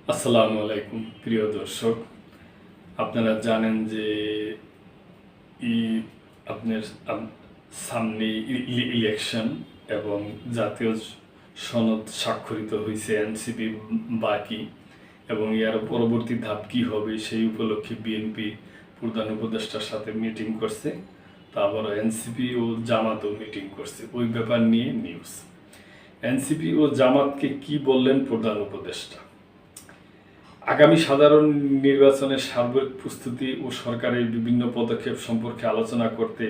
আসসালামু আলাইকুম প্রিয় দর্শক, আপনারা জানেন যে আপনার সামনে ইলেকশন এবং জাতীয় সনদ স্বাক্ষরিত হয়েছে এনসিপি বাকি, এবং এর পরবর্তী ধাপ কী হবে সেই উপলক্ষে বিএনপি প্রধান উপদেষ্টার সাথে মিটিং করছে। তারপর এনসিপি ও জামাতও মিটিং করছে ওই ব্যাপার নিয়ে নিউজ। এনসিপি ও জামাতকে কি বললেন প্রধান উপদেষ্টা? আগামী সাধারণ নির্বাচনের সার্বিক প্রস্তুতি ও সরকারের বিভিন্ন পদক্ষেপ সম্পর্কে আলোচনা করতে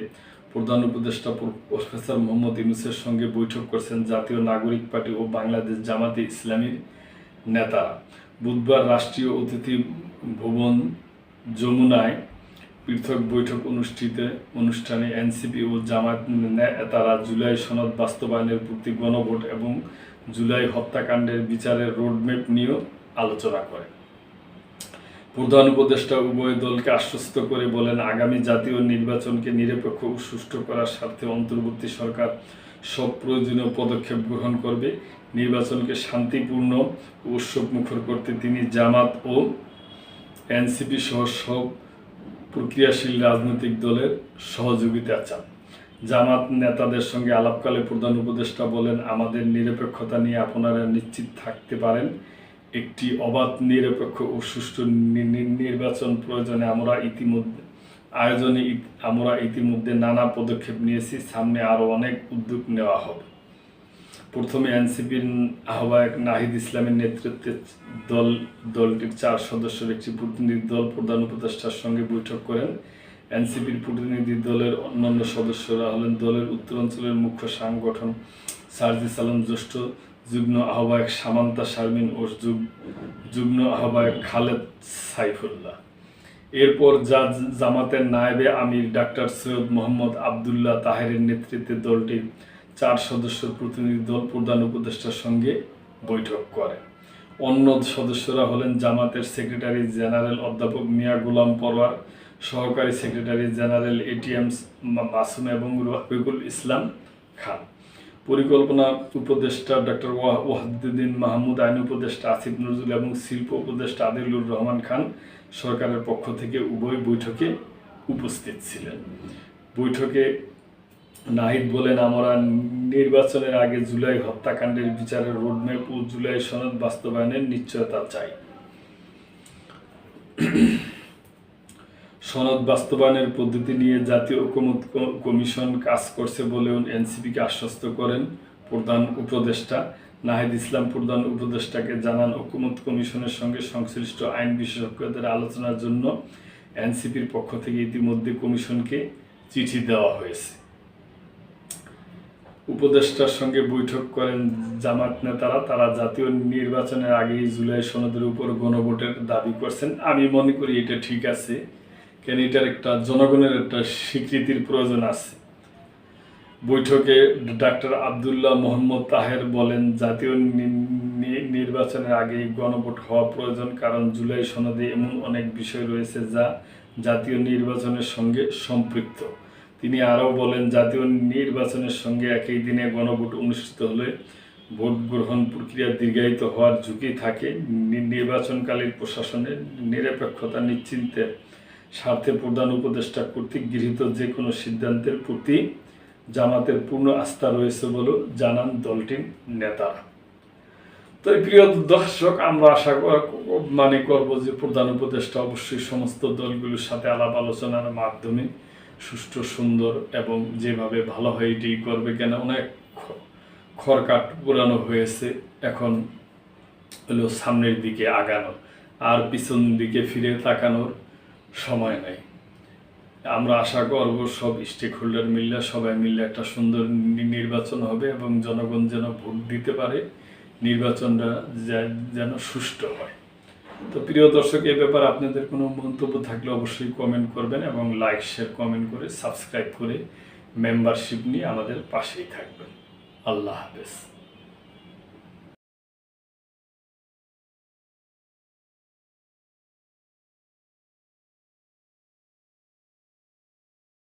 প্রধান উপদেষ্টা প্রফেসর মোহাম্মদ ইউনূসের সঙ্গে বৈঠক করেছেন জাতীয় নাগরিক পার্টি ও বাংলাদেশ জামাতে ইসলামীর নেতারা। বুধবার রাষ্ট্রীয় অতিথি ভবন যমুনায় পৃথক বৈঠক অনুষ্ঠানে এনসিপি ও জামাত নেতারা জুলাই সনদ বাস্তবায়নের প্রতি গণভোট এবং জুলাই হত্যাকাণ্ডের বিচারের রোডম্যাপ নিয়েও আলোচনা করে। প্রধান উপদেষ্টা উভয় দলকে আশ্বস্ত করে বলেন, আগামী জাতীয় নির্বাচনকে নিরপেক্ষ ও সুষ্ঠু করার স্বার্থে অন্তর্বর্তী সরকার সব প্রয়োজনীয় পদক্ষেপ গ্রহণ করবে। নির্বাচনকে শান্তিপূর্ণ ও উৎসবমুখর করতে তিনি জামাত ও এনসিপি সহ সব প্রক্রিয়াশীল রাজনৈতিক দলের সহযোগিতা চান। জামাত নেতাদের সঙ্গে আলাপকালে প্রধান উপদেষ্টা বলেন, আমাদের নিরপেক্ষতা নিয়ে আপনারা নিশ্চিত থাকতে পারেন। একটি অবাধ, নিরপেক্ষ ও সুষ্ঠু নির্বাচন প্রয়োজনে আমরা ইতিমধ্যে নানা পদক্ষেপ নিয়েছি। সামনে আরও অনেক উদ্যোগ নেওয়া হবে। প্রথমে এনসিপির আহ্বায়ক নাহিদ ইসলামের নেতৃত্বে দলটির 4 সদস্যের একটি প্রতিনিধি দল প্রধান উপদেষ্টার সঙ্গে বৈঠক করেন। এনসিপির প্রতিনিধি দলের অন্যান্য সদস্যরা হলেন দলের উত্তরাঞ্চলের মুখ্য সাংগঠন সার্জিস আলম, জ্যেষ্ঠ যুগ্ম আহ্বায়ক সামান্তা শারমিন ও যুগ্ম আহ্বায়ক খালেদ সাইফুল্লাহ। এরপর জামাতের নায়েবে আমির ডাক্তার সৈয়দ মোহাম্মদ আবদুল্লাহ তাহেরের নেতৃত্বে দলটির 4 সদস্যের প্রতিনিধি দল প্রধান উপদেষ্টার সঙ্গে বৈঠক করে। অন্য সদস্যরা হলেন জামাতের সেক্রেটারি জেনারেল অধ্যাপক মিয়া গোলাম পরোয়ার, সহকারী সেক্রেটারি জেনারেল এটিএম মাসুম এবং রফিকুল ইসলাম খান, পরিকল্পনা উপদেষ্টা ডক্টর ওয়াহিদুদ্দিন মাহমুদ, আইন উপদেষ্টা আসিফ নজরুল এবং শিল্প উপদেষ্টা আদিলুর রহমান খান সরকারের পক্ষ থেকে উভয় বৈঠকে উপস্থিত ছিলেন। বৈঠকে নাহিদ বলেন, আমরা নির্বাচনের আগে জুলাই হত্যাকাণ্ডের বিচারের রোডম্যাপ ও জুলাই সনদ বাস্তবায়নের নিশ্চয়তা চাই। সনদ বাস্তবায়নের পদ্ধতি নিয়ে জাতীয় ঐকমত্য কমিশন কাজ করছে বলেও এনসিপিকে আশ্বস্ত করেন প্রধান উপদেষ্টা। নাহিদ ইসলাম প্রধান উপদেষ্টাকে জানান, ঐকমত্য কমিশনের সঙ্গে সংশ্লিষ্ট আইন বিশেষজ্ঞদের আলোচনার জন্য এনসিপির পক্ষ থেকে ইতিমধ্যে কমিশনকে চিঠি দেওয়া হয়েছে। উপদেষ্টার সঙ্গে বৈঠক করেন জামাত নেতারা। তারা জাতীয় নির্বাচনের আগেই জুলাই সনদের উপর গণভোটের দাবি করছেন। আমি মনে করি এটা ঠিক আছে, কেন এটার একটা জনগণের একটা স্বীকৃতির প্রয়োজন আছে। বৈঠকে ডাক্তার আবদুল্লাহ মোহাম্মদ তাহের বলেন, জাতীয় নির্বাচনের আগেই গণভোট হওয়া প্রয়োজন, কারণ জুলাই সনদে এমন অনেক বিষয় রয়েছে যা জাতীয় নির্বাচনের সঙ্গে সম্পৃক্ত। তিনি আরও বলেন, জাতীয় নির্বাচনের সঙ্গে একই দিনে গণভোট অনুষ্ঠিত হলে ভোট গ্রহণ প্রক্রিয়া দীর্ঘায়িত হওয়ার ঝুঁকি থাকে। নির্বাচনকালীন প্রশাসনের নিরপেক্ষতা নিশ্চিন্তের স্বার্থে প্রধান উপদেষ্টা কর্তৃক গৃহীত যে কোনো সিদ্ধান্তের প্রতি জামাতের পূর্ণ আস্থা রয়েছে বলে জানান দলটির নেতারা। তো প্রিয় দর্শক, আমরা আশা করব যে প্রধান উপদেষ্টা অবশ্যই সমস্ত দলগুলোর সাথে আলাপ আলোচনার মাধ্যমে সুষ্ঠু, সুন্দর এবং যেভাবে ভালো হয় এটাই করবে। কেন অনেক খড়কাট পুরানো হয়েছে, এখন হলো সামনের দিকে আগানো, আর পিছন দিকে ফিরে তাকানোর সময় নাই। আমরা আশা করব সব স্টেক হোল্ডার মিলে, সবাই মিলে একটা সুন্দর নির্বাচন হবে এবং জনগণ যেন ভোট দিতে পারে, নির্বাচনটা যেন সুষ্ঠু হয়। তো প্রিয় দর্শক, এই ব্যাপারে আপনাদের কোনো মন্তব্য থাকলে অবশ্যই কমেন্ট করবেন এবং লাইক, শেয়ার, কমেন্ট করে সাবস্ক্রাইব করে মেম্বারশিপ নিয়ে আমাদের পাশেই থাকবেন। আল্লাহ হাফেজ।